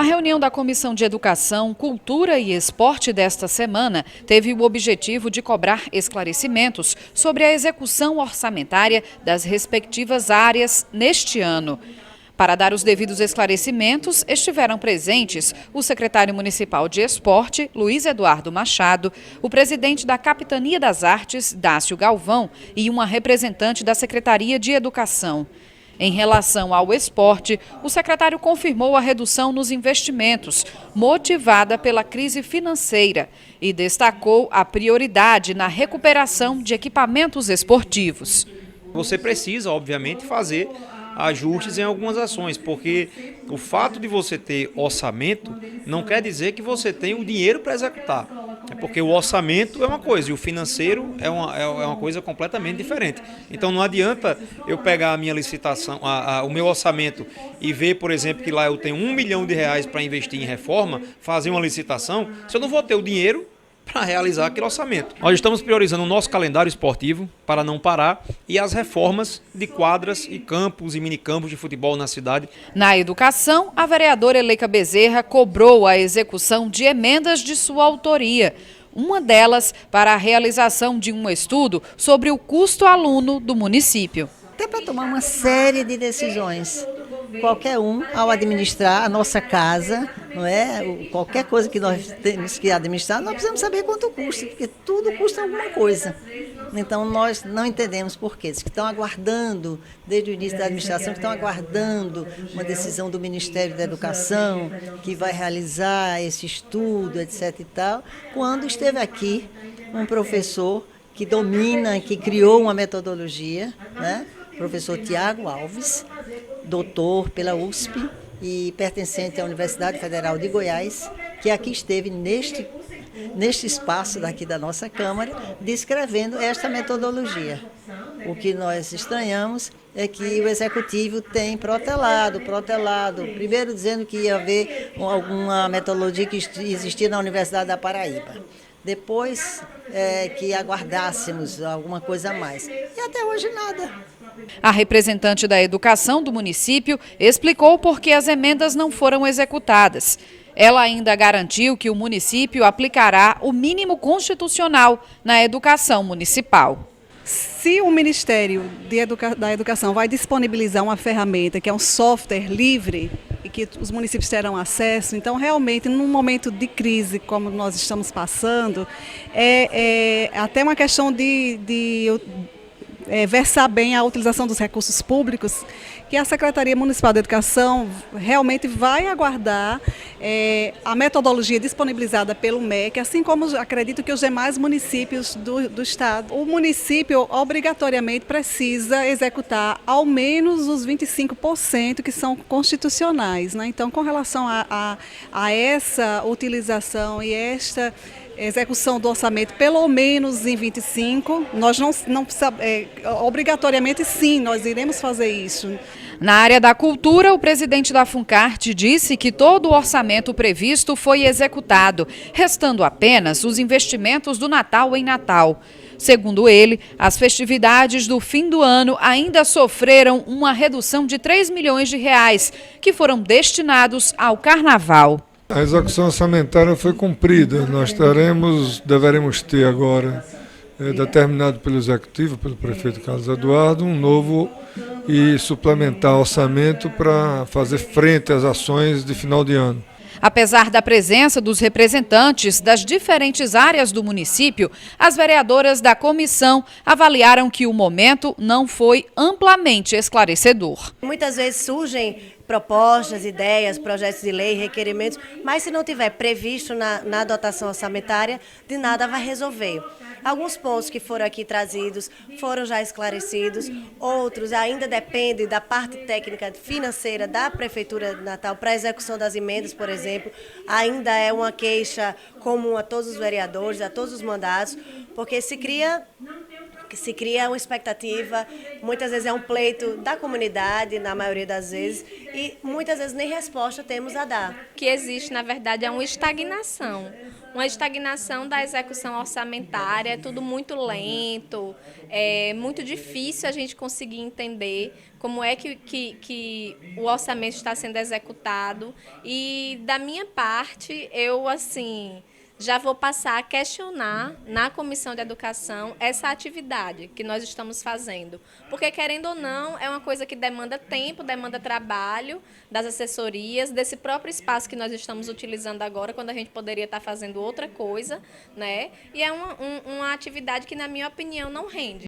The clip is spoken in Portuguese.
A reunião da Comissão de Educação, Cultura e Esporte desta semana teve o objetivo de cobrar esclarecimentos sobre a execução orçamentária das respectivas áreas neste ano. Para dar os devidos esclarecimentos, estiveram presentes o secretário municipal de Esporte, Luiz Eduardo Machado, o presidente da Capitania das Artes, Dácio Galvão, e uma representante da Secretaria de Educação. Em relação ao esporte, o secretário confirmou a redução nos investimentos, motivada pela crise financeira, e destacou a prioridade na recuperação de equipamentos esportivos. Você precisa, obviamente, fazer ajustes em algumas ações, porque o fato de você ter orçamento não quer dizer que você tem o dinheiro para executar. É porque o orçamento é uma coisa e o financeiro é uma coisa completamente diferente. Então não adianta eu pegar a minha licitação, o meu orçamento e ver, por exemplo, que lá eu tenho R$1 milhão para investir em reforma, fazer uma licitação, se eu não vou ter o dinheiro para realizar aquele orçamento. Nós estamos priorizando o nosso calendário esportivo para não parar e as reformas de quadras e campos e minicampos de futebol na cidade. Na educação, a vereadora Eleika Bezerra cobrou a execução de emendas de sua autoria. Uma delas para a realização de um estudo sobre o custo aluno do município. Até para tomar uma série de decisões. Qualquer um, ao administrar a nossa casa, não é? Qualquer coisa que nós temos que administrar, nós precisamos saber quanto custa, porque tudo custa alguma coisa. Então, nós não entendemos por quê. Eles que estão aguardando, desde o início da administração, que estão aguardando uma decisão do Ministério da Educação, que vai realizar esse estudo, etc. e tal, quando esteve aqui um professor que domina, que criou uma metodologia, né? Professor Tiago Alves, doutor pela USP e pertencente à Universidade Federal de Goiás, que aqui esteve neste espaço daqui da nossa Câmara, descrevendo esta metodologia. O que nós estranhamos é que o Executivo tem protelado, primeiro dizendo que ia haver alguma metodologia que existia na Universidade da Paraíba. Depois que aguardássemos alguma coisa a mais. E até hoje nada. A representante da educação do município explicou por que as emendas não foram executadas. Ela ainda garantiu que o município aplicará o mínimo constitucional na educação municipal. Se o Ministério da Educação vai disponibilizar uma ferramenta que é um software livre e que os municípios terão acesso, então realmente num momento de crise como nós estamos passando, é até uma questão de versar bem a utilização dos recursos públicos, que a Secretaria Municipal de Educação realmente vai aguardar a metodologia disponibilizada pelo MEC, assim como acredito que os demais municípios do estado. O município obrigatoriamente precisa executar ao menos os 25% que são constitucionais, né? Então, com relação a essa utilização e esta execução do orçamento, pelo menos em 25, nós não obrigatoriamente sim, nós iremos fazer isso. Na área da cultura, o presidente da Funcart disse que todo o orçamento previsto foi executado, restando apenas os investimentos do Natal em Natal. Segundo ele, as festividades do fim do ano ainda sofreram uma redução de R$3 milhões, que foram destinados ao Carnaval. A execução orçamentária foi cumprida. Nós deveremos ter agora, determinado pelo Executivo, pelo prefeito Carlos Eduardo, um novo e suplementar orçamento para fazer frente às ações de final de ano. Apesar da presença dos representantes das diferentes áreas do município, as vereadoras da comissão avaliaram que o momento não foi amplamente esclarecedor. Muitas vezes surgem propostas, ideias, projetos de lei, requerimentos, mas se não tiver previsto na dotação orçamentária, de nada vai resolver. Alguns pontos que foram aqui trazidos foram já esclarecidos, outros ainda dependem da parte técnica financeira da Prefeitura de Natal para a execução das emendas, por exemplo. Ainda é uma queixa comum a todos os vereadores, a todos os mandatos, porque se cria que se cria uma expectativa, muitas vezes é um pleito da comunidade, na maioria das vezes, e muitas vezes nem resposta temos a dar. O que existe, na verdade, é uma estagnação da execução orçamentária, é tudo muito lento, é muito difícil a gente conseguir entender como é que o orçamento está sendo executado. E, da minha parte, eu, assim, já vou passar a questionar na Comissão de Educação essa atividade que nós estamos fazendo. Porque, querendo ou não, é uma coisa que demanda tempo, demanda trabalho das assessorias, desse próprio espaço que nós estamos utilizando agora, quando a gente poderia estar fazendo outra coisa, né? E é uma atividade que, na minha opinião, não rende.